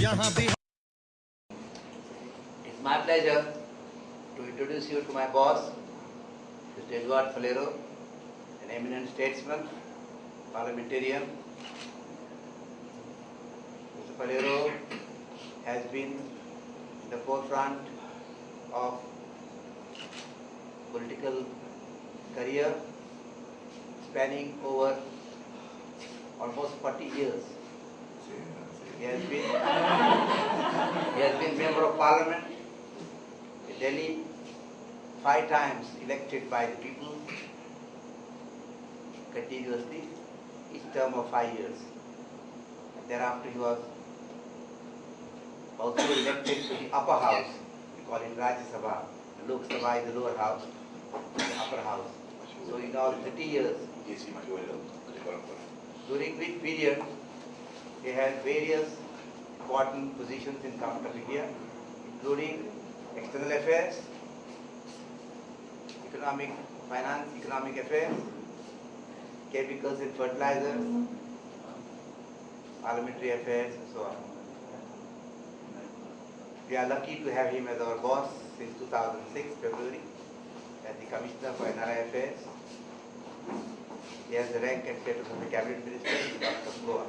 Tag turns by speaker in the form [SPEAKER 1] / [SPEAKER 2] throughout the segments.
[SPEAKER 1] It's my pleasure to introduce you to my boss, Mr. Eduardo Falero, an eminent statesman, parliamentarian. Mr. Falero has been in the forefront of political career spanning over almost 40 years. He has been member of parliament in Delhi 5 times, elected by the people continuously, each term of 5 years. And thereafter he was also elected to the upper house. We call it Rajya Sabha. The Lok Sabha is the lower house, the upper house. So in all 30 years, during which period they had various important positions in Government of India, including external affairs, economic affairs, chemicals and fertilizers, parliamentary affairs, and so on. We are lucky to have him as our boss since 2006, February, as the Commissioner for NRI Affairs. He has the rank and status of a cabinet minister in the government of Goa.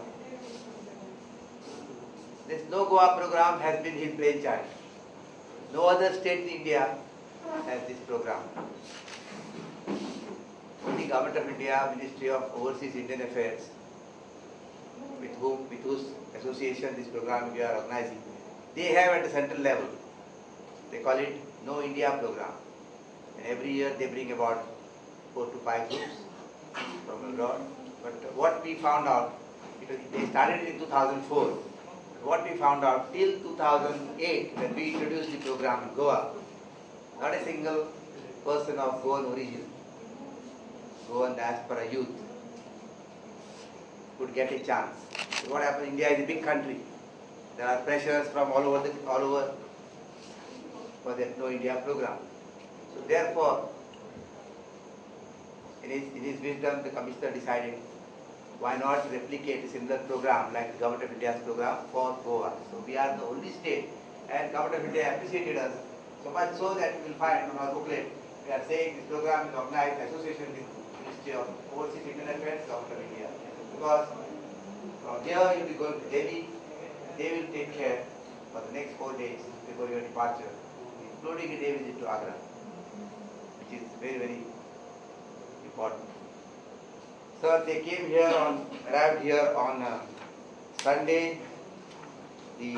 [SPEAKER 1] This No Goa program has been his brainchild. No other state in India has this program. Only Government of India, Ministry of Overseas Indian Affairs, with whose association this program we are organizing, they have at the central level. They call it No India program. And every year they bring about 4 to 5 groups from abroad. But what we found out, they started in 2004. What we found out till 2008, when we introduced the program in Goa, not a single person of Goan origin, Goan diaspora youth, could get a chance. So what happened? India is a big country. There are pressures from all over for that No India program. So therefore, in his wisdom, the Commissioner decided, why not replicate a similar program like the Government of India's program for Goa. So we are the only state, and Government of India appreciated us so much so that you will find on our booklet, we are saying this program is organized in association with Ministry of Overseas Indian Affairs, Government of India. Because from here you will be going to Delhi, they will take care for the next 4 days before your departure, including a day visit to Agra, which is very, very important. So they arrived here on Sunday, the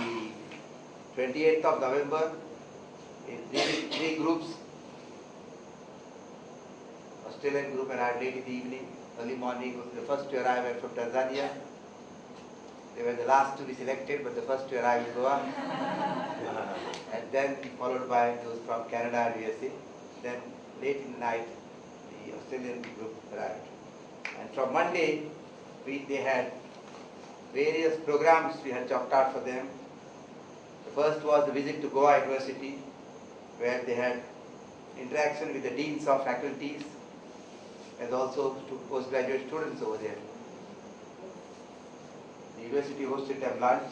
[SPEAKER 1] 28th of November, in three groups. Australian group arrived late in the evening. Early morning was the first to arrive from Tanzania. They were the last to be selected, but the first to arrive in Goa. And then followed by those from Canada and USA. Then late in the night, the Australian group arrived. And from Monday, they had various programs we had chalked out for them. The first was the visit to Goa University, where they had interaction with the deans of faculties, as also postgraduate students over there. The university hosted them lunch.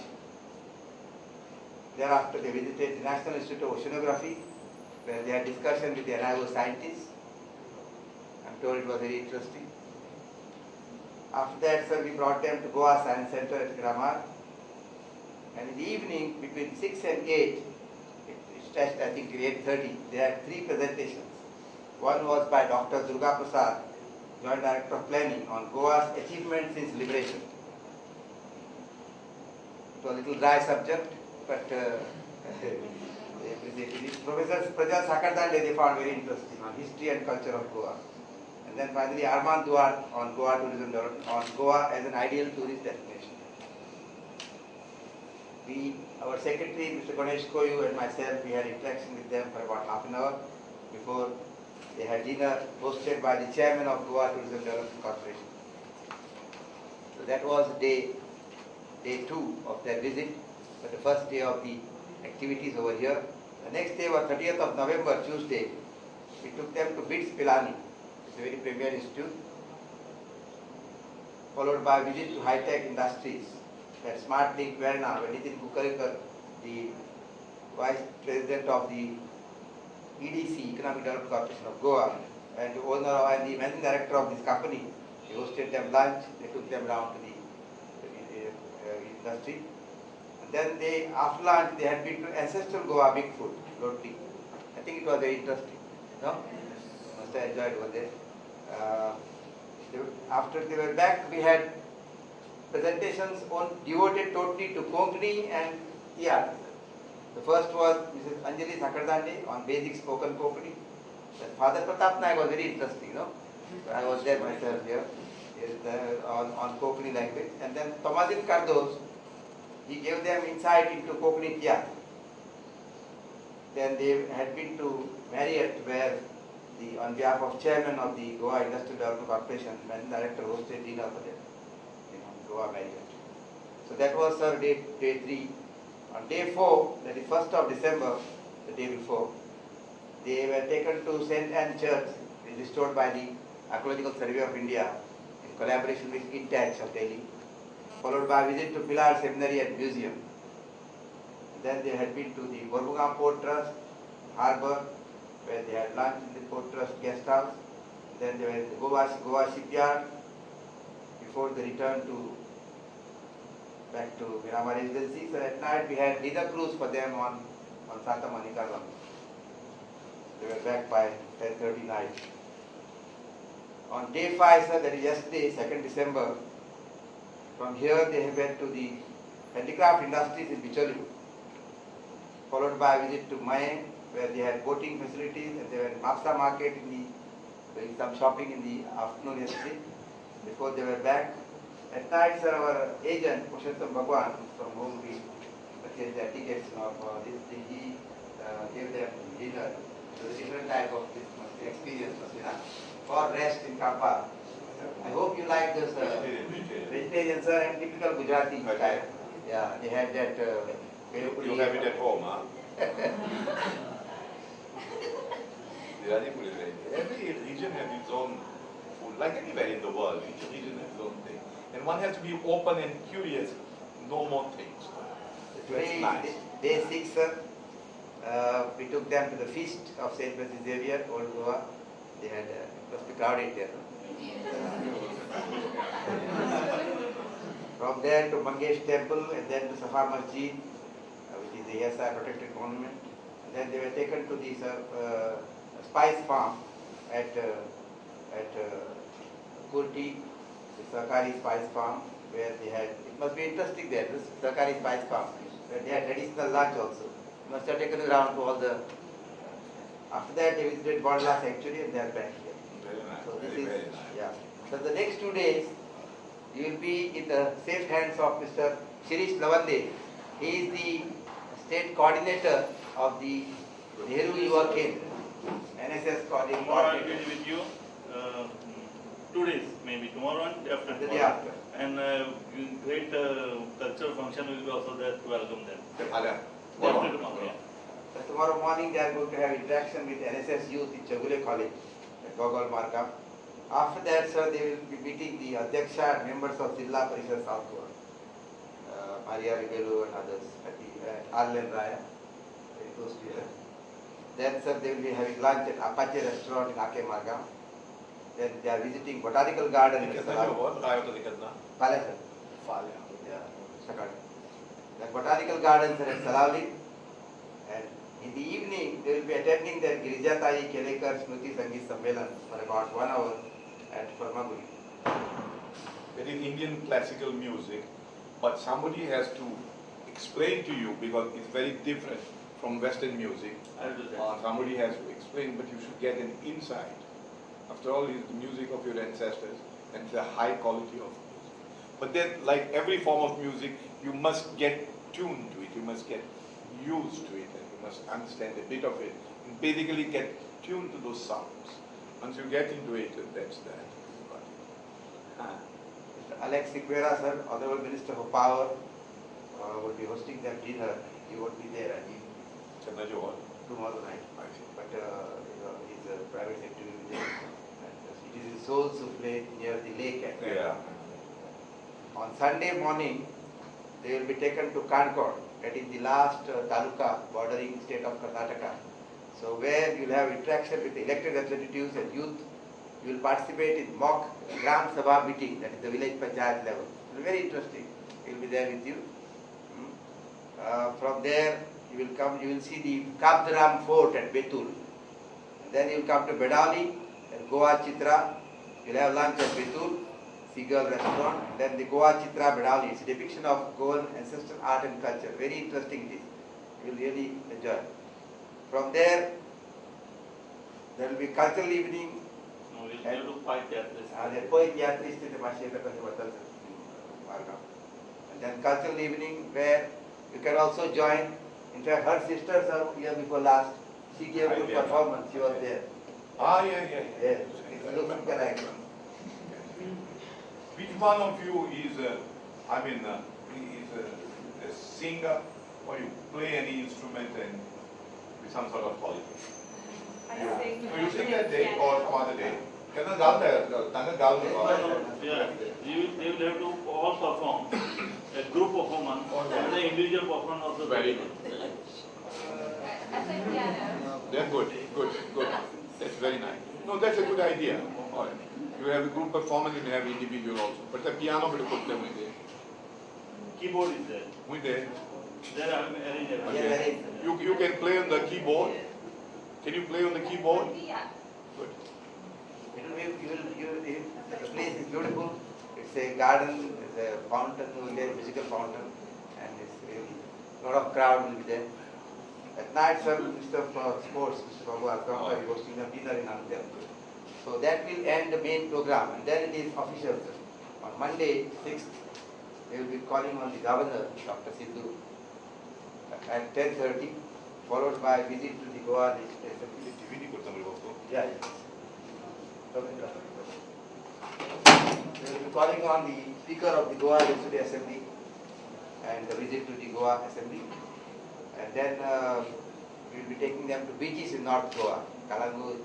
[SPEAKER 1] Thereafter, they visited the National Institute of Oceanography, where they had discussion with the NIO scientists. I'm told it was very interesting. After that, sir, we brought them to Goa Science Center at Gramar. And in the evening, between 6 and 8, it stretched I think till 8:30, they had 3 presentations. One was by Dr. Durga Prasad, Joint Director of Planning, on Goa's achievements since liberation. It was a little dry subject, but they appreciated it. Professor Prajal Sakardande they found very interesting on history and culture of Goa. And then finally Armand Duarte on Goa tourism development, on Goa as an ideal tourist destination. Our secretary, Mr. Ganesh Koyu, and myself, we had interaction with them for about half an hour before they had dinner hosted by the chairman of Goa Tourism Development Corporation. So that was day 2 of their visit, but the first day of the activities over here. The next day was 30th of November, Tuesday. We took them to BITS Pilani, it's a very premier institute, followed by a visit to high-tech industries at Smart Link Verna, where Nitin Kukarikar, the Vice President of the EDC, Economic Development Corporation of Goa, and the owner and the managing director of this company, he hosted them lunch, they took them down to the industry. And then they, after lunch, they had been to ancestral Goa Bigfoot, Rotary. I think it was very interesting. No? Must have enjoyed over there. After they were back, we had presentations devoted totally to Konkani and Tiyar. The first was Mrs. Anjali Sakardande on basic spoken Konkani. Father Pratap Naik was very interesting, no? I was there myself here on Konkani language. And then Thomasin Cardos, he gave them insight into Konkani Tiyar. Then they had been to Marriott, where on behalf of chairman of the Goa Industrial Development Corporation, managing director hosted dinner for them in Goa Marriott. So that was day 3. On day 4, that is 1st of December, the day before, they were taken to St. Anne Church, restored by the Archaeological Survey of India in collaboration with INTACH of Delhi, followed by a visit to Pilar Seminary and Museum. Then they had been to the Mormugam Port Trust, Harbour, where they had lunch in the Port Trust guest house. Then they were in the Goa shipyard before they returned back to Miramar Residency. So at night we had dinner cruise for them on Santa Monica Run. They were back by 10:30 night. On day 5, sir, that is yesterday, 2nd December, from here they went to the handicraft industries in Bicholu, followed by a visit to Maye, where they had boating facilities, and they were in Mapsa market doing some shopping in the afternoon yesterday, before they were back. At night, sir, our agent, Pushottam Bhagwan, from whom we purchased their tickets for this, he gave them dinner. So the different type of this experience for rest in Kampa. I hope you like this vegetarian, sir, and typical Gujarati style. Yeah, they had that.
[SPEAKER 2] You have it at home, huh? Every region has its own food, like anywhere in the world. Each region has its own thing. And one has to be open and curious, know more things.
[SPEAKER 1] Today,
[SPEAKER 2] nice.
[SPEAKER 1] Day 6, sir. We took them to the feast of St. Francis Xavier, Old Goa. They had, it must be crowded there. From there to Mangesh Temple, and then to Safa Masjid, which is the ASI protected monument. And then they were taken to the spice farm at Kurti, the Sarkari spice farm, where they had, it must be interesting there, this Sarkari spice farm, where they had traditional lunch also. You must have taken around to all the, after that they visited Bondla Sanctuary and they are back here.
[SPEAKER 2] Very nice.
[SPEAKER 1] So this
[SPEAKER 2] Very
[SPEAKER 1] is,
[SPEAKER 2] nice.
[SPEAKER 1] yeah. So the next 2 days, you will be in the safe hands of Mr. Shirish Lavande. He is the state coordinator of the Nehru Yuva Kendra, NSS coordinator.
[SPEAKER 3] Tomorrow I will be with you. 2 days, maybe tomorrow and after
[SPEAKER 1] The day
[SPEAKER 3] tomorrow.
[SPEAKER 1] after.
[SPEAKER 3] And great cultural function will be also there to welcome them.
[SPEAKER 2] Tomorrow.
[SPEAKER 3] After tomorrow, yeah.
[SPEAKER 1] So tomorrow morning they are going to have interaction with NSS youth in Chagule College at Gogol Marka. After that, sir, they will be meeting the Adhyaksha and members of Zilla Parishad South Goa, Maria Ribelu and others, Arlen Raya, very close to here. Then, sir, they will be having lunch at Apache restaurant in Ake Marga. Then they are visiting Botanical Garden in Salali. Palace, sir. Yeah, Sakari. Then Botanical Gardens are at Salali. And in the evening, they will be attending the Girijatai Kelekar Smriti Sangeet Sammelan for about 1 hour at Farmaguri.
[SPEAKER 2] It is Indian classical music, but somebody has to explain to you because it's very different from Western music.
[SPEAKER 3] I will do that.
[SPEAKER 2] Somebody has to explain, but you should get an insight. After all, it's the music of your ancestors and it's a high quality of music. But then, like every form of music, you must get tuned to it, you must get used to it, and you must understand a bit of it, and basically get tuned to those sounds. Once you get into it, that's that.
[SPEAKER 1] Mr. Alex Siqueira, sir, Honorable Minister for Power, will be hosting them dinner. He won't be there, I think, tomorrow night. But he's a private secretary with him. It is in Seoul Souffle near the lake.
[SPEAKER 2] Yeah.
[SPEAKER 1] On Sunday morning, they will be taken to Kancord, that is the last taluka bordering state of Karnataka. So where you will have interaction with elected representatives and youth. You will participate in mock Gram Sabha meeting, that is the village panchayat level. It will be very interesting. He will be there with you. From there, you will come, you will see the Kabdaram Fort at Betul. Then you will come to Bedali and Goa Chitra. You will have lunch at Betul, Seagull restaurant. Then the Goa Chitra Bedali. It's a depiction of Goan ancestral art and culture. Very interesting it is. You will really enjoy. From there will be cultural evening.
[SPEAKER 3] No, we'll go to fight that.
[SPEAKER 1] And then cultural evening where you can also join. In fact, her sisters are here before last. She gave a good performance. She was there.
[SPEAKER 2] Yeah.
[SPEAKER 1] Yes. It looks correct.
[SPEAKER 2] Which one of you is, is a singer, or you play any instrument and with some sort of quality? You sing that day or some other day?
[SPEAKER 3] Yeah, they will have to all perform. A group performance and the individual performance also.
[SPEAKER 2] Very good. They're good. That's very nice. No, that's a good idea. All right. You have a group performance and you have individual also. But the piano will put them in there.
[SPEAKER 3] Keyboard is there.
[SPEAKER 2] With there.
[SPEAKER 3] There I am arranged.
[SPEAKER 2] Okay. You can play on the keyboard. Can you play on the keyboard? Good.
[SPEAKER 1] The place is beautiful. It's a garden, it's a fountain, musical fountain, and it's really a lot of crowd will be there. At night, sir, Mr. Sports, Mr. Babu Alkampa, is hosting a dinner in Anandel. So that will end the main program, and then it is official, sir. On Monday, 6th, they will be calling on the governor, Dr. Sidhu, at 10:30, followed by visit to the Goa Legislative Assembly. Yeah. They will be calling on the Speaker of the Goa Legislative Assembly and the visit to the Goa Assembly. And then we will be taking them to beaches in North Goa, Kalangur,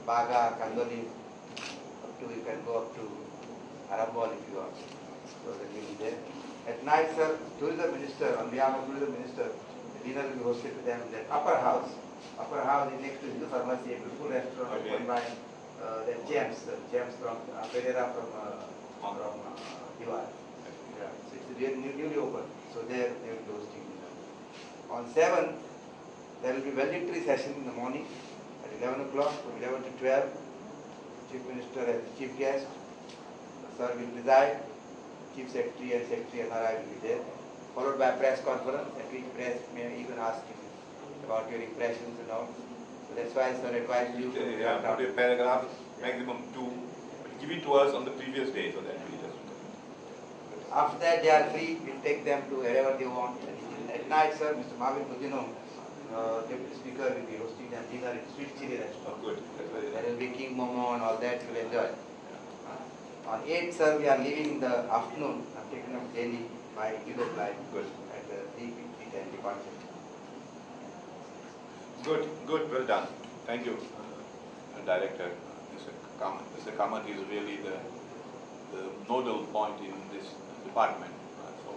[SPEAKER 1] Baga, Kandoli, you can go up to Arambol if you want. So that will be there. At night, sir, Tourism Minister, on behalf of Tourism Minister, the dinner will be hosted to them at Upper House. Upper House is next to the pharmacy, a beautiful restaurant opened by James from Pereira from Diwar. Yeah, so it's newly open. So there they will be hosting dinner. On 7th, there will be valedictory session in the morning at 11 o'clock from 11 to 12. Chief Minister as the chief guest. Sir will preside. Chief Secretary and Secretary NRI will be there. Followed by a press conference at which press may even ask him about your impressions and all. So that's why Sir advised you to
[SPEAKER 2] put a paragraph, maximum 2. Give it to us on the previous day so that we just.
[SPEAKER 1] After that they are free. We'll take them to wherever they want. At night, sir, Mr. Marvin Mujino, Deputy Speaker, will be hosting them dinner at Sweet Chili Restaurant.
[SPEAKER 2] Oh, good. That's very
[SPEAKER 1] There will be King Momo and all that you will enjoy. On 8th, sir, we are leaving in the afternoon. I'm taking up Delhi by Euro flight.
[SPEAKER 2] Good.
[SPEAKER 1] At 3:10 departure.
[SPEAKER 2] Good, well done. Thank you, Director. Mr. Kamath is really the nodal point in this department. So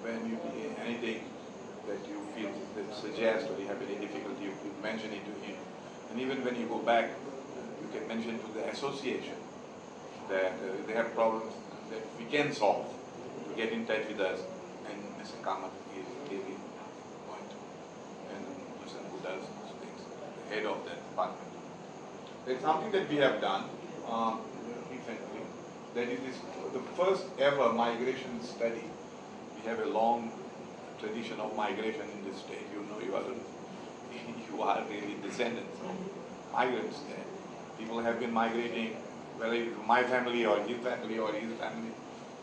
[SPEAKER 2] when you anything that you feel that suggests or you have any difficulty, you could mention it to him. And even when you go back, you can mention to the association that they have problems that we can solve. To get in touch with us, and Mr. Kamath is really going to, and the person who does those things, the head of that department. There's something that we have done recently, that it is the first ever migration study. We have a long tradition of migration in this state. You know, you are really descendants of migrants there. People have been migrating, whether it's my family or his family or his family.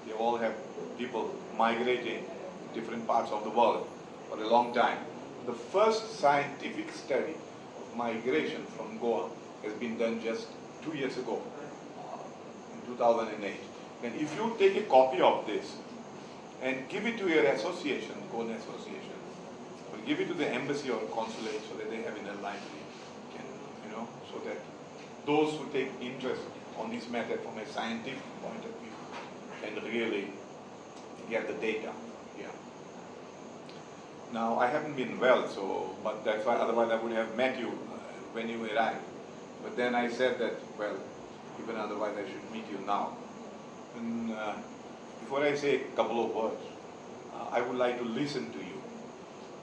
[SPEAKER 2] They all have people migrating to different parts of the world for a long time. The first scientific study of migration from Goa has been done just 2 years ago, in 2008. And if you take a copy of this and give it to your association, Goan association, or give it to the embassy or consulate so that they have in their library, so that those who take interest on this matter from a scientific point of view can really get the data. Yeah. Now I haven't been well, so but that's why otherwise I would have met you when you arrived. But then I said that, well, even otherwise I should meet you now. And before I say a couple of words, I would like to listen to you.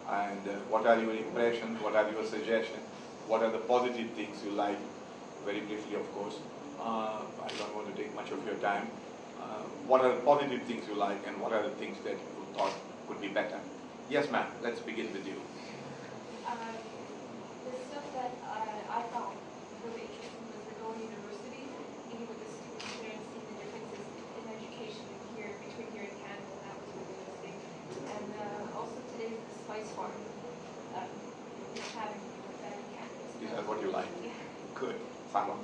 [SPEAKER 2] And what are your impressions? What are your suggestions? What are the positive things you like? Very briefly, of course. I don't want to take much of your time. What are the positive things you like, and what are the things that you thought could be better? Yes, ma'am. Let's begin with you.
[SPEAKER 4] The stuff that I found really interesting was the Goa University, even with the students there and seeing the differences in education here between here and Canada. That was really interesting. And also today's the spice farm, which having that in Canada.
[SPEAKER 2] Is that what you like?
[SPEAKER 4] Yeah.
[SPEAKER 2] Good. Sama.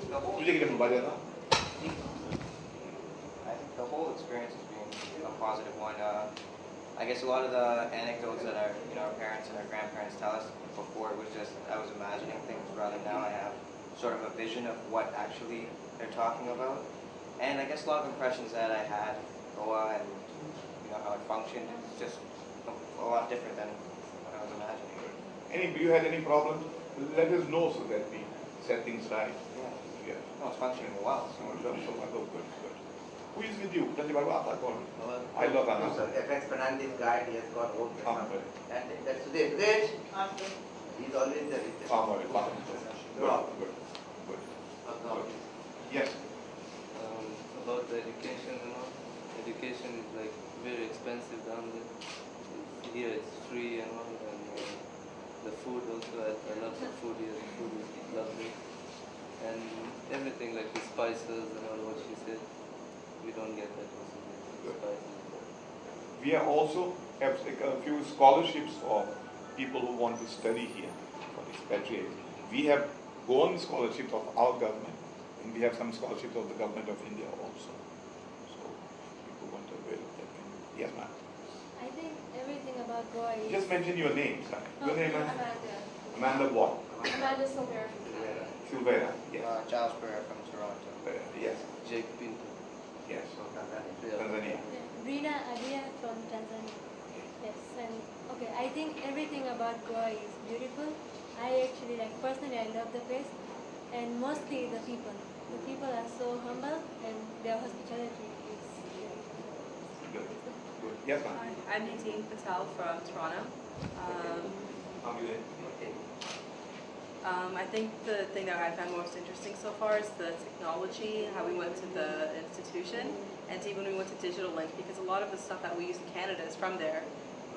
[SPEAKER 1] The whole,
[SPEAKER 2] Tuझे कितने mobile था?
[SPEAKER 5] I think the whole experience has been a positive one. I guess a lot of the anecdotes that our parents and our grandparents tell us before, it was just I was imagining things, rather now I have sort of a vision of what actually they're talking about. And I guess a lot of impressions that I had, Goa and how it functioned, it's just a lot different than what I was imagining.
[SPEAKER 2] You had any problems? Let us know so that we set things right.
[SPEAKER 5] Yeah.
[SPEAKER 2] Yeah.
[SPEAKER 5] No, it's functioning well. So.
[SPEAKER 2] Good. Who is with you? Tell me about that one. I
[SPEAKER 1] I
[SPEAKER 2] love that.
[SPEAKER 1] Sir, FX Fernandez guide, he has got home.
[SPEAKER 2] Right.
[SPEAKER 1] And that's Sudesh. Sudesh! He's always there. He's there.
[SPEAKER 2] Good. Yes.
[SPEAKER 6] About the education and all. Education is like very expensive down there. Here it's free and all, and the food also. I love the food here. The food is lovely, and everything like the spices and all what she said. We don't get that also. The spices.
[SPEAKER 2] We are also have a few scholarships for people who want to study here, for expatriates. We have Goan scholarships of our government, and we have some scholarships of the government of India also. So people want to avail of that. Yes, ma'am.
[SPEAKER 7] I think everything about Goa is...
[SPEAKER 2] Just mention your name, sir. Your name is
[SPEAKER 7] Amanda.
[SPEAKER 2] Amanda what?
[SPEAKER 7] Amanda Silvera.
[SPEAKER 2] Silvera. Yes.
[SPEAKER 5] Charles Pereira from Toronto.
[SPEAKER 2] Yes.
[SPEAKER 6] Jake Pinto.
[SPEAKER 2] Yes.
[SPEAKER 6] Yeah.
[SPEAKER 2] Tanzania.
[SPEAKER 7] Rina from Tanzania. Yes, and okay, I think everything about Goa is beautiful. I actually personally I love the place, and mostly the people. The people are so humble, and their hospitality is
[SPEAKER 2] Good. Yes, ma'am.
[SPEAKER 8] I'm Nadine Patel from Toronto.
[SPEAKER 2] How are you there?
[SPEAKER 8] I think the thing that I found most interesting so far is the technology, how we went to the institution, and even when we went to Digital Link, because a lot of the stuff that we use in Canada is from there,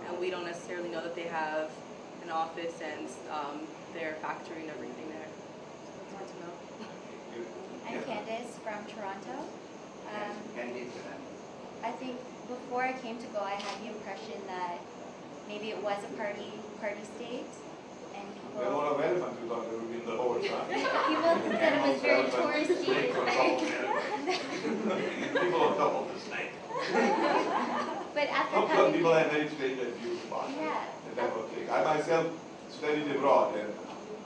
[SPEAKER 8] and we don't necessarily know that they have an office and their factory and everything there. So it's good to know.
[SPEAKER 9] I'm Candice from Toronto.
[SPEAKER 1] Candice.
[SPEAKER 9] I think before I came to Goa, I had the impression that maybe it was a party state, and
[SPEAKER 2] There are a lot of elephants who thought they would be in the horse, huh?
[SPEAKER 9] people said it was very touristy.
[SPEAKER 2] People on top of the snake.
[SPEAKER 9] But after
[SPEAKER 2] Some
[SPEAKER 9] coming,
[SPEAKER 2] people have very strange views about
[SPEAKER 9] yeah,
[SPEAKER 2] the type of thing. I myself studied abroad, and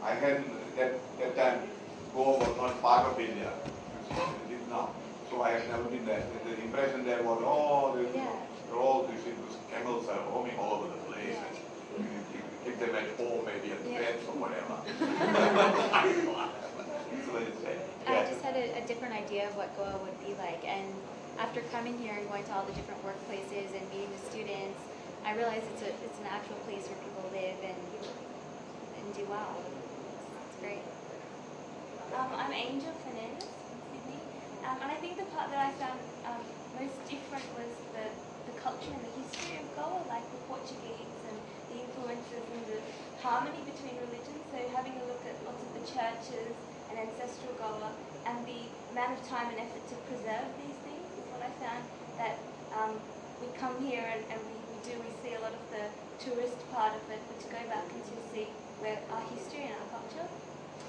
[SPEAKER 2] I hadn't at that time Goa was not part of India, which it is now. So I had never been there. And the impression there was, they're all these camels are roaming all over the place. And you keep them at home, maybe at the beds or whatever. So it's,
[SPEAKER 9] I just had a different idea of what Goa would be like, and after coming here and going to all the different workplaces and meeting the students, I realized it's an actual place where people live and do well. It's great.
[SPEAKER 4] I'm Angel Fernandez from Sydney, and I think the part that I found most different was the culture and the history of Goa, like the Portuguese and the influences and the harmony between religions. So having a look at lots of the churches and ancestral Goa and the amount of time and effort to preserve these things is what I found, that we come here and we see a lot of the tourist part of it, but to go back and to see where our history and our culture.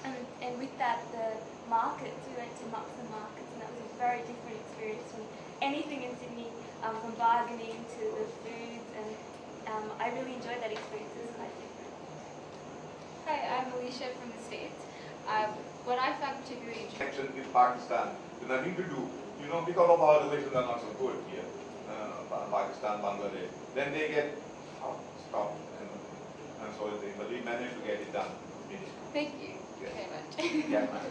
[SPEAKER 4] And with that, the markets, we went to Muksa markets, and that was a very different experience from anything in Sydney, from bargaining to the foods, and I really enjoyed that experience. It was quite different.
[SPEAKER 10] Hi, I'm Alicia from the States. What I found particularly interesting
[SPEAKER 2] Connection with Pakistan, with nothing to do, because of our relations are not so good here. Pakistan, Bangladesh. Then they get stopped, and so but we managed to get it done.
[SPEAKER 10] Thank you very much.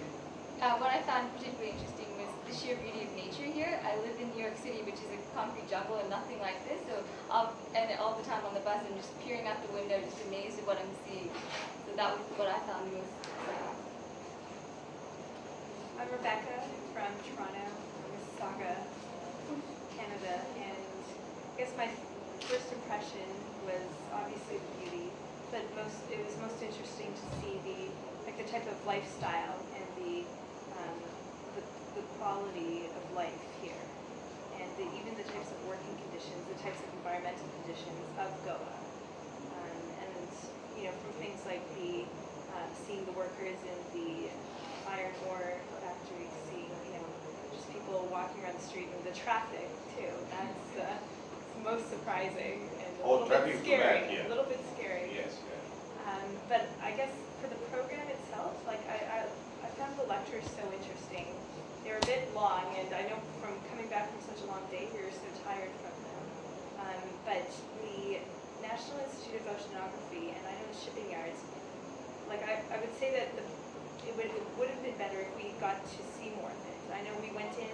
[SPEAKER 2] Yeah.
[SPEAKER 10] What I found particularly interesting was the sheer beauty of nature here. I live in New York City, which is a concrete jungle and nothing like this. So, and all the time on the bus, I'm just peering out the window, just amazed at what I'm seeing. So that was what I found most.
[SPEAKER 11] I'm Rebecca from Toronto, Mississauga, Canada, and I guess my first impression was obviously the beauty, but it was most interesting to see the type of lifestyle and the quality of life here, and even the types of working conditions, the types of environmental conditions of Goa, and from things like seeing the workers in the iron ore factory, seeing just people walking around the street, and the traffic too. That's most surprising and a little bit scary. A little bit scary.
[SPEAKER 2] Yes.
[SPEAKER 11] But I guess for the program itself, I found the lectures so interesting. They were a bit long, and I know from coming back from such a long day, we were so tired from them. But the National Institute of Oceanography, and I know the shipping yards, I would say that it would have been better if we got to see more of it. I know we went in,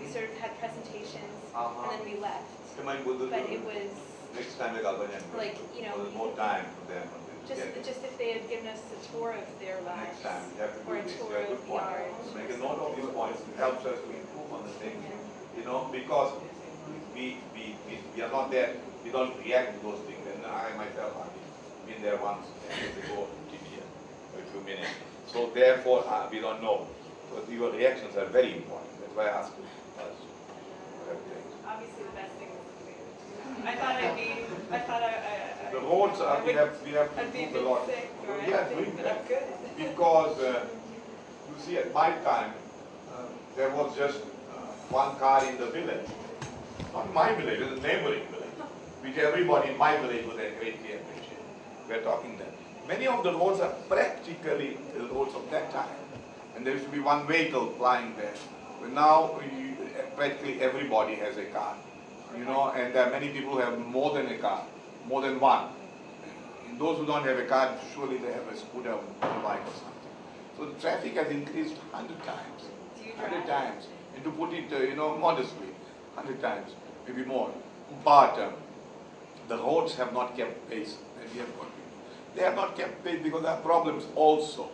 [SPEAKER 11] we sort of had presentations, and then we left. But it was
[SPEAKER 2] next time more time for them.
[SPEAKER 11] Just if they had given us a tour of their labs,
[SPEAKER 2] Next time we have to
[SPEAKER 11] or a
[SPEAKER 2] do this.
[SPEAKER 11] tour of the yard.
[SPEAKER 2] Make a note of these points. It helps us to improve on the things. Because we are not there. We don't react to those things. And I myself have been there once ago in India for a few minutes. So therefore we don't know. So your reactions are very important. That's why I asked you first.
[SPEAKER 11] Obviously, the best thing was the food. I thought
[SPEAKER 2] the roads are, we have improved a lot. We are doing that because you see, at my time there was just one car in the village, not my village, it was a neighboring village, which everybody in my village would greatly appreciate. We are talking then. Many of the roads are practically the roads of that time, and there used to be one vehicle flying there. But now practically everybody has a car, and there are many people who have more than a car, more than one. And those who don't have a car, surely they have a scooter or a bike or something. So the traffic has increased 100 times. 100 times. And to put it, modestly, 100 times, maybe more. But the roads have not kept pace. They have not kept pace because there are problems also.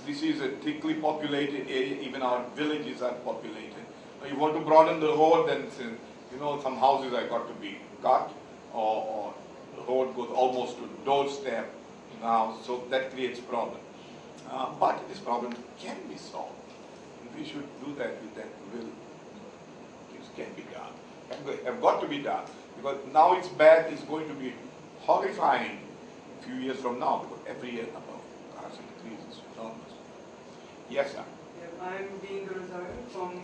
[SPEAKER 2] This is a thickly populated area. Even our villages are populated. You want to broaden the road, then some houses have got to be cut, or the road goes almost to doorstep now, so that creates problem. But this problem can be solved. If we should do that with that will, this can be done. Have got to be done, because now it's bad. It's going to be horrifying a few years from now, because every year number of cars increases enormously. Yes, sir.
[SPEAKER 12] I'm Dean Guruzara from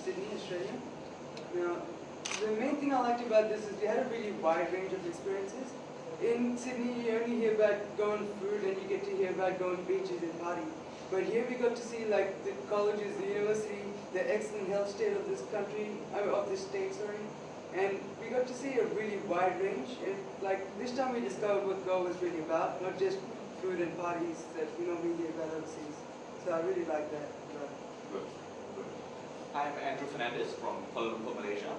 [SPEAKER 12] Sydney, Australia. Now, the main thing I liked about this is we had a really wide range of experiences. In Sydney, you only hear about going food, and you get to hear about going to beaches and party. But here we got to see the colleges, the university, the excellent health state of this country, of this state, sorry. And we got to see a really wide range. And this time we discovered what Goa was really about, not just food and parties that we normally hear about overseas. So I really like that.
[SPEAKER 2] Good.
[SPEAKER 13] I'm Andrew Fernandez from Kuala Lumpur, Malaysia.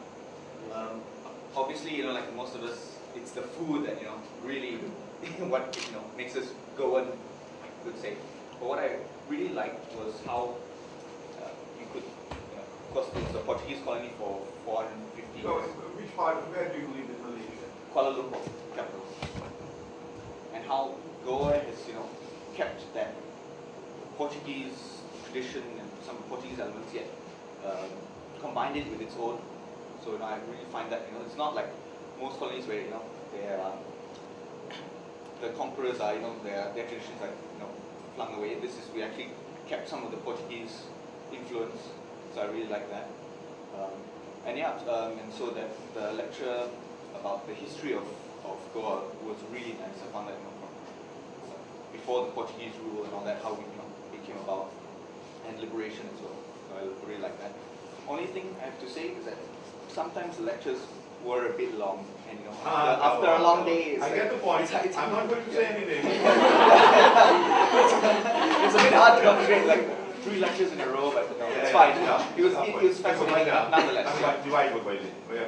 [SPEAKER 13] Obviously, like most of us, it's the food that really what makes us go and would say. But what I really liked was how you could, of course, it was a Portuguese colony for 450 years.
[SPEAKER 2] So, which part? Where do you live in Malaysia?
[SPEAKER 13] Kuala Lumpur, capital. And how Goa has kept that Portuguese tradition and some Portuguese elements, yet combined it with its own. So I really find that it's not like most colonies where they are the conquerors are their traditions are flung away. We actually kept some of the Portuguese influence. So I really like that. And so that the lecture about the history of Goa was really nice. I found that from before the Portuguese rule and all that, how it came about, and liberation as well. So I really like that. Only thing I have to say is that sometimes the lectures were a bit long, and after a long day,
[SPEAKER 2] I get the point. I'm not going to say anything.
[SPEAKER 13] It's a bit hard to concentrate, like 3 lectures in a row, but it's fine. It was fascinating nonetheless.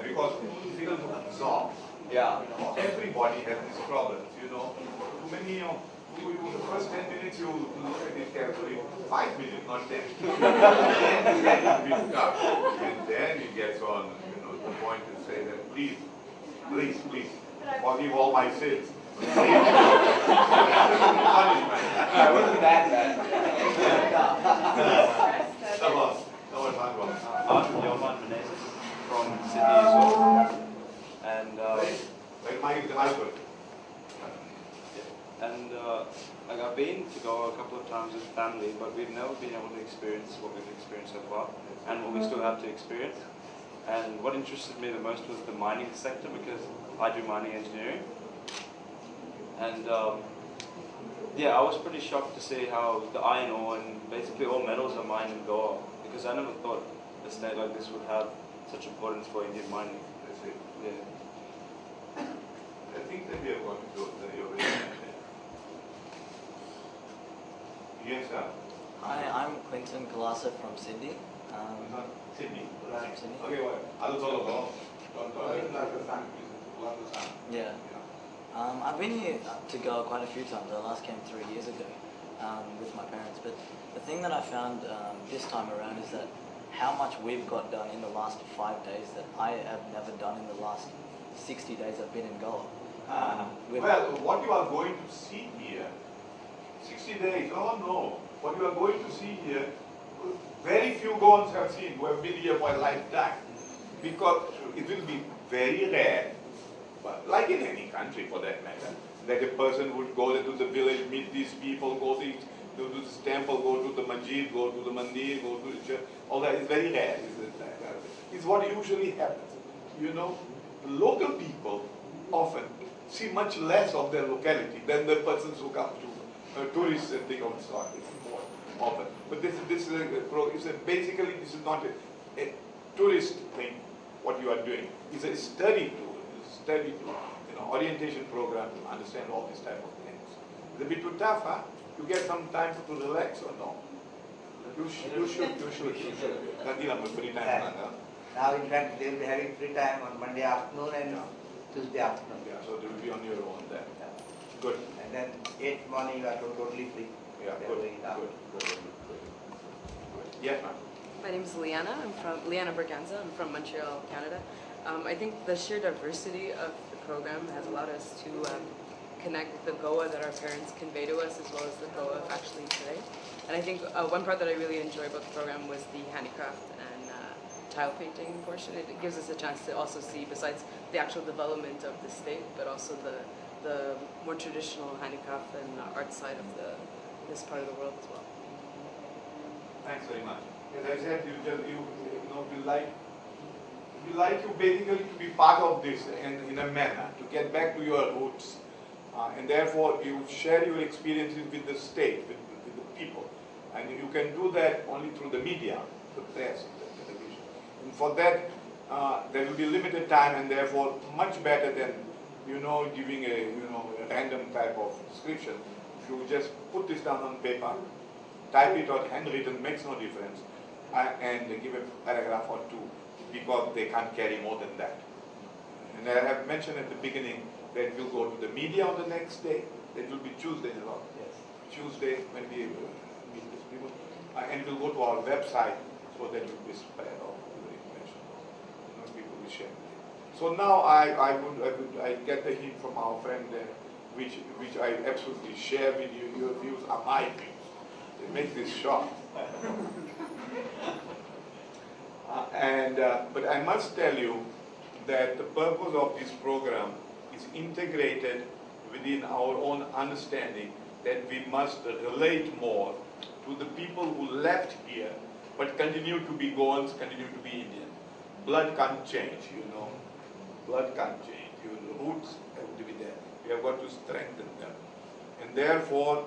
[SPEAKER 2] Because it's difficult to absorb.
[SPEAKER 13] Yeah.
[SPEAKER 2] Everybody has these problems, Too many, the first 10 minutes you look at it carefully, 5 minutes, not 10. then you pick up. And then it gets on, the point to say that please, forgive all my sins.
[SPEAKER 13] I wasn't that bad.
[SPEAKER 14] I'm Johan Menezes from Sydney as well. And like I've been to Goa a couple of times with family, but we've never been able to experience what we've experienced so far, and what we still have to experience. And what interested me the most was the mining sector, because I do mining engineering. And yeah, I was pretty shocked to see how the iron ore and basically all metals are mined in Goa, because I never thought a state like this would have such importance for Indian mining. Yeah.
[SPEAKER 2] I think that we are going to do the Yes, sir.
[SPEAKER 15] Hi, I'm Quinton Galasa from Sydney.
[SPEAKER 2] Sydney.
[SPEAKER 15] Sydney.
[SPEAKER 2] Okay, well,
[SPEAKER 15] yeah. I've been here to Goa quite a few times. I last came 3 years ago with my parents. But the thing that I found this time around is that how much we've got done in the last 5 days that I have never done in the last 60 days I've been in Goa.
[SPEAKER 2] Well, what you are going to see here, 60 days, oh no, what you are going to see here, very few Goans have seen who have been here for a lifetime, because it will be very rare, but like in any country for that matter, that a person would go to the village, meet these people, go to this temple, go to the masjid, go to the mandir, go to the church, all that is very rare. It's what usually happens. Local people often see much less of their locality than the persons who come to tourists and think of sort more often. But basically this is not a tourist thing. What you are doing is a study tool, orientation program to understand all these type of things. It's a bit too tough, huh? You get some time to relax or no? You should. Free time.
[SPEAKER 1] Now, in fact, they will be having free time on Monday afternoon and Tuesday afternoon.
[SPEAKER 2] Yeah, so they will be on your own then. Good.
[SPEAKER 1] And then 8th morning you are totally free.
[SPEAKER 2] Yeah, good. Yes, ma'am.
[SPEAKER 8] My name is Liana. I'm from Liana Berganza. I'm from Montreal, Canada. I think the sheer diversity of the program has allowed us to connect with the Goa that our parents convey to us, as well as the Goa of actually today. And I think one part that I really enjoy about the program was the handicraft and tile painting portion. It gives us a chance to also see, besides the actual development of the state, but also the more traditional handicraft and art side of this part of the world as well.
[SPEAKER 2] Thanks very much. As I said, we like you basically to be part of this in a manner, to get back to your roots. And therefore, you share your experiences with the state, with the people. And you can do that only through the media, the press, the television. And for that, there will be limited time, and therefore much better than giving a random type of description. If you just put this down on paper, type it or handwritten, makes no difference, and give a paragraph or two, because they can't carry more than that. And I have mentioned at the beginning that we'll go to the media on the next day. That will be Tuesday, Yes. Tuesday when we meet these people, and we'll go to our website so that it will be spread all the information. People will share. So now I get the hint from our friend there, which I absolutely share with you. Your views are my views. They make this short. But I must tell you that the purpose of this program is integrated within our own understanding that we must relate more to the people who left here but continue to be Goans, continue to be Indian. Blood can't change, Blood can't change. The roots have to be there. We have got to strengthen them. And therefore,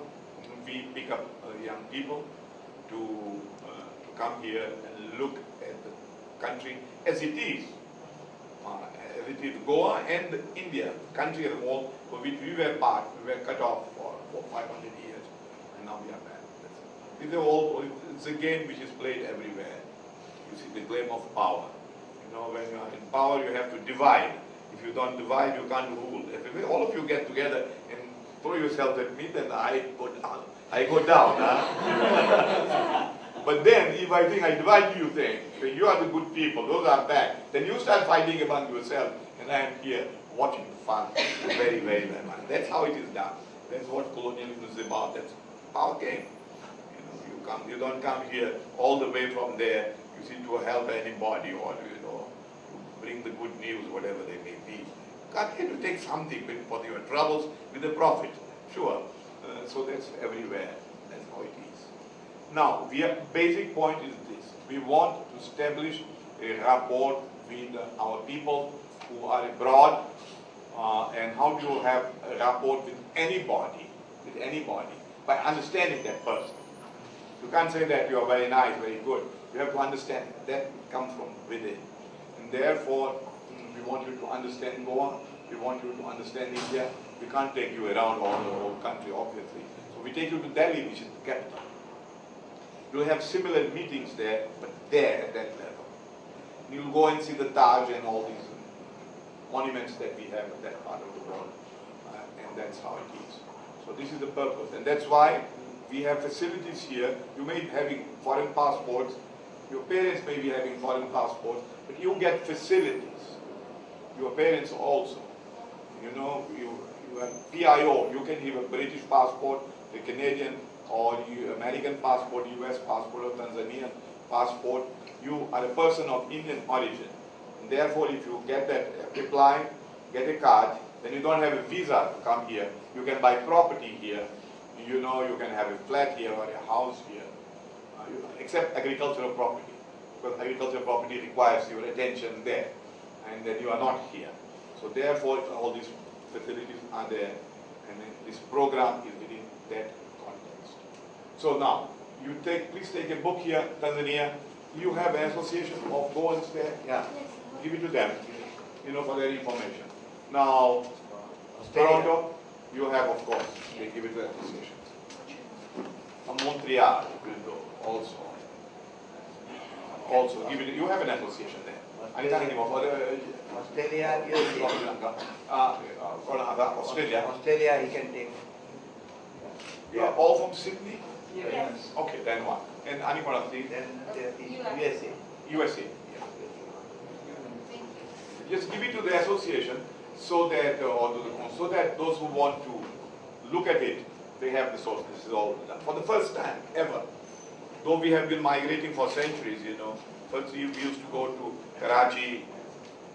[SPEAKER 2] we pick up young people to come here and look at the country as it is. It is Goa and India, country as a whole, for which we were part, we were cut off for 500 years, and now we are back. It's a game which is played everywhere. You see, the game of power. You know, when you are in power, you have to divide. If you don't divide, you can't rule. If all of you get together and throw yourselves at me, then I go down. Huh? But then, if I think I divide you, think you are the good people, those are bad, then you start fighting among yourself, and I am here watching the fun very, very, very much. That's how it is done. That's what colonialism is about. That's power game. You don't come here all the way from there, you see, to help anybody or, you know, to bring the good news, whatever they may be. You come here to take something for your troubles with a profit, sure. So that's everywhere. That's how it is. Now, basic point is this. We want to establish a rapport between our people who are abroad, and how do you have a rapport with anybody, by understanding that person. You can't say that you are very nice, very good. You have to understand that comes from within. And therefore, we want you to understand Goa, we want you to understand India. We can't take you around all the whole country, obviously. So we take you to Delhi, which is the capital. You'll have similar meetings there, but there at that level. You'll go and see the Taj and all these monuments that we have in that part of the world. And that's how it is. So this is the purpose. And that's why we have facilities here. You may be having foreign passports. Your parents may be having foreign passports. But you get facilities. Your parents also. You know, you have PIO. You can have a British passport, a Canadian or American passport, US passport or Tanzanian passport. You are a person of Indian origin. And therefore, if you get that, apply, get a card, then you don't have a visa to come here. You can buy property here. You know, you can have a flat here or a house here, except agricultural property. Because agricultural property requires your attention there, and then you are not here. So therefore, all these facilities are there, and then this program is within that context. So now, please take a book here, Tanzania. You have an association of Goans there?
[SPEAKER 1] Yeah.
[SPEAKER 2] Give it to them, you know, for their information. Now, Toronto, you have, of course, they give it to the association. Montreal will go also. Also, give it. You have an association there.
[SPEAKER 1] Australia, Australia, he can take.
[SPEAKER 2] You are all from Sydney?
[SPEAKER 1] Yes.
[SPEAKER 2] Okay, then what? And Anikonasti?
[SPEAKER 1] Then USA.
[SPEAKER 2] USA. Just give it to the association so that, so that those who want to look at it, they have the source. This is all done. For the first time ever, though we have been migrating for centuries, you know. First we used to go to Karachi,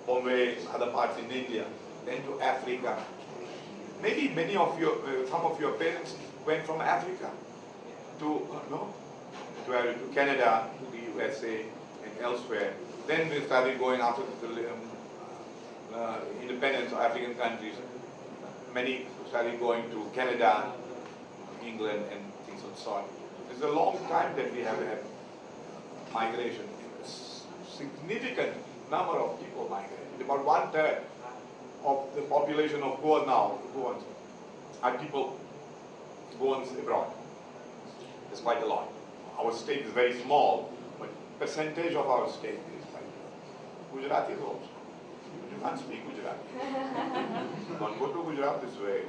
[SPEAKER 2] Bombay, other parts in India, then to Africa. Maybe many of your, some of your parents went from Africa to, to Canada, to the USA, and elsewhere. Then we started going after the independence of African countries. Many started going to Canada, England, and things of the sort. It's a long time that we have had migration. A significant number of people migrated. About 1/3 of the population of Goa now, Goans, are people Goans abroad. It's quite a lot. Our state is very small, but percentage of our state is quite large. Gujaratis also. You can't speak Gujarati. Don't go to Gujarat this way.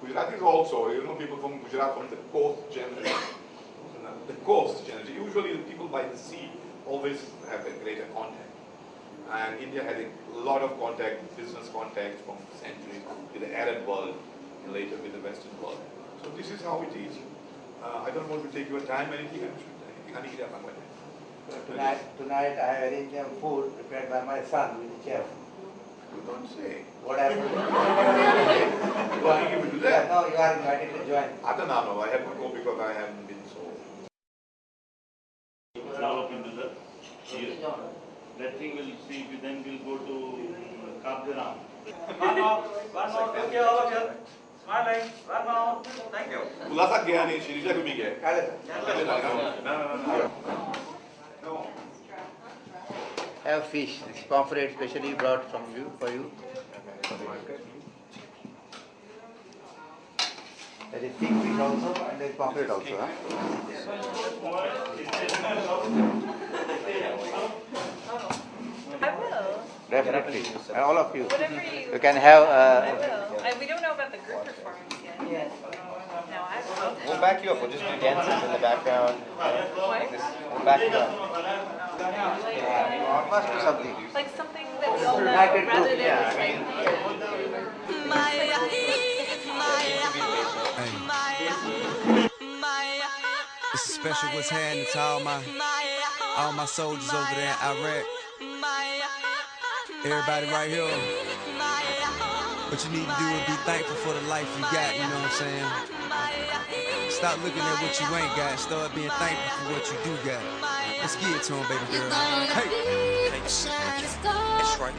[SPEAKER 2] Gujaratis also, you know, people from Gujarat, from the coast generally. The coast generally. Usually the people by the sea always have a greater contact. And India had a lot of contact, business contact from centuries with the Arab world and later with the Western world. So this is how it is. I don't want to take your time, anything.
[SPEAKER 1] Tonight I arranged them food prepared by my son with the chef.
[SPEAKER 2] You don't say.
[SPEAKER 1] What happened?
[SPEAKER 2] You want to give it to them?
[SPEAKER 1] No, you are invited to join.
[SPEAKER 2] No, I have to go because I haven't been so.
[SPEAKER 3] Now look into the here. That thing will see, then we'll go to Kabdiram.
[SPEAKER 16] One more, thank you all of you. Smiling, one more, thank you.
[SPEAKER 2] Ulasa gaya nahi, Shirisha ko bhi gaya.
[SPEAKER 1] Kale.
[SPEAKER 2] No.
[SPEAKER 1] have fish. This pomfret specially brought from you for you. There is pink fish also and there is pomfret also. Huh?
[SPEAKER 8] I will.
[SPEAKER 1] Definitely. And all of you.
[SPEAKER 8] Whatever
[SPEAKER 1] You can have.
[SPEAKER 8] I will. We don't know about the group performance yet. Yes. No, I will.
[SPEAKER 5] We'll back you up. We'll just do dances in the background. Like this. We'll back you up.
[SPEAKER 1] Must be something.
[SPEAKER 8] Like something that we all know, rather than just like.
[SPEAKER 17] It's a special what's happening to all my soldiers over there in Iraq. Everybody right here. What you need to do is be thankful for the life you got, you know what I'm saying? Stop looking at what you ain't got, start being thankful for what you do got. Let's get it to him, baby girl. Hey! That's right.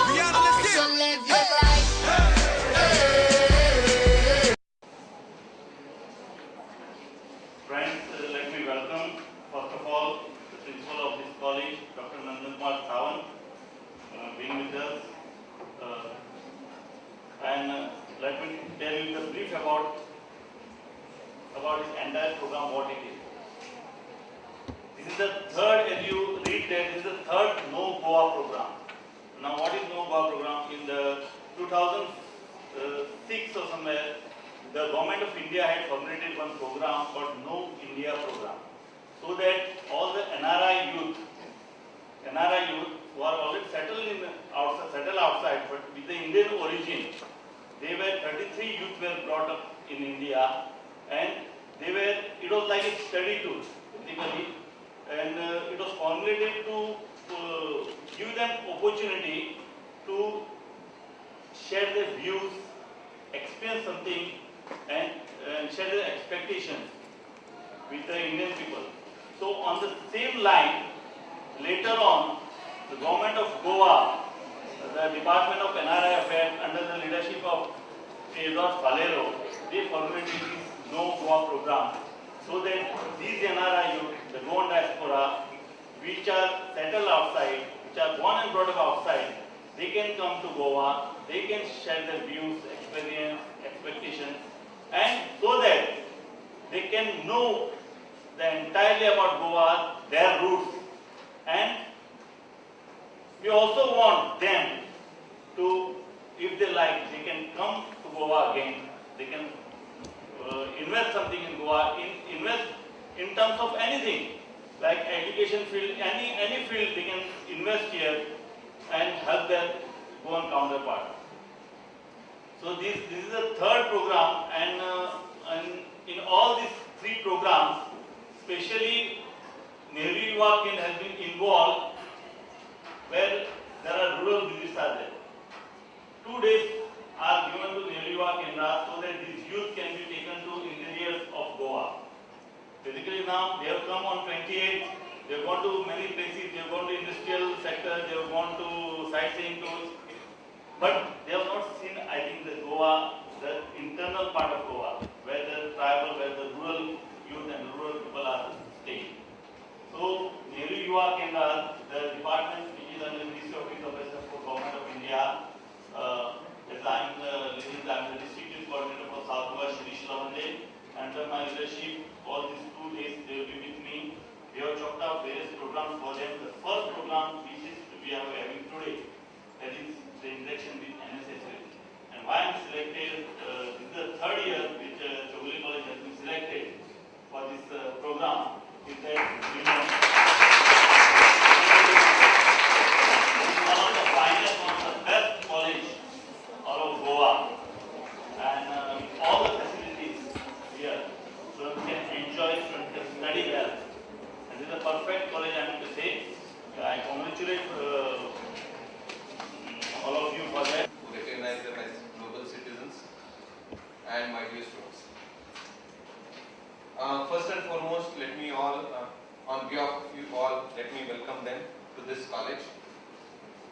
[SPEAKER 17] Rihanna, let's get it!
[SPEAKER 3] Friends, let me welcome, first of all, the principal of this college, Dr. Nandan Kumar Sawant, being with us. And let me tell you the brief about this entire program, what it is. This is the third, as you read that, this is the third No Goa program. Now, what is No Goa program? In the 2006 or somewhere, the government of India had formulated one program called No India program, so that all the NRI youth who are already settled outside, but with the Indian origin, they were 33 youth were brought up in India, and it was like a study tour, basically, and it was formulated to give them opportunity to share their views, experience something, and share their expectations with the Indian people. So on the same line, later on, the government of Goa, the Department of NRI Affairs under the leadership of Theodore Falero, they formulated this No Goa program, so that these NRI youth, the Goan diaspora, which are settled outside, which are born and brought up outside, they can come to Goa, they can share their views, experience, expectations, and so that they can know entirely about Goa, their roots, and we also want them to, if they like, they can come to Goa again, they can invest something in Goa, invest in terms of anything, like education field, any field they can invest here and help their Goan counterpart. So this is the third program, and in all these three programs, especially Nehru Yuva Kendra has been involved, where there are rural visits are there. 2 days are given to Nehru Yuva Kendra so that these youth can be taken to interiors of Goa. Basically now they have come on 28th, they have gone to many places, they have gone to industrial sector, they have gone to sightseeing tours, but they have not seen, I think, the Goa, the internal part of Goa, where the tribal, where the rural youth and rural people are staying. So Nehru Yuva Kendra, the department which is under the Ministry of Youth Affairs for Government of India, as I am the district youth coordinator for South Goa, Shirish Lavande. Under my leadership, all these 2 days they will be with me. We have chalked out various programs for them. The first program which we are having today, that is the interaction with NSS. And why I am selected, this is the third year which Chogli College has been selected for this program, is that we know this is one of the finest, one of the best college all of Goa, and all the facilities here, so we can enjoy, students can study well. And this is a perfect college, I mean to say. I congratulate all of you for that.
[SPEAKER 18] Recognize them as global citizens and my dear students. First and foremost, let me all, on behalf of you all, let me welcome them to this college.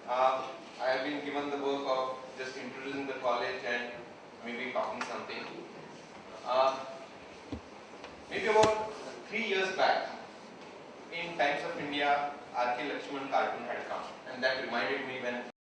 [SPEAKER 18] I have been given the work of just introducing the college and maybe talking something. Maybe about 3 years back, in Times of India, R.K. Lakshman cartoon had come, and that reminded me when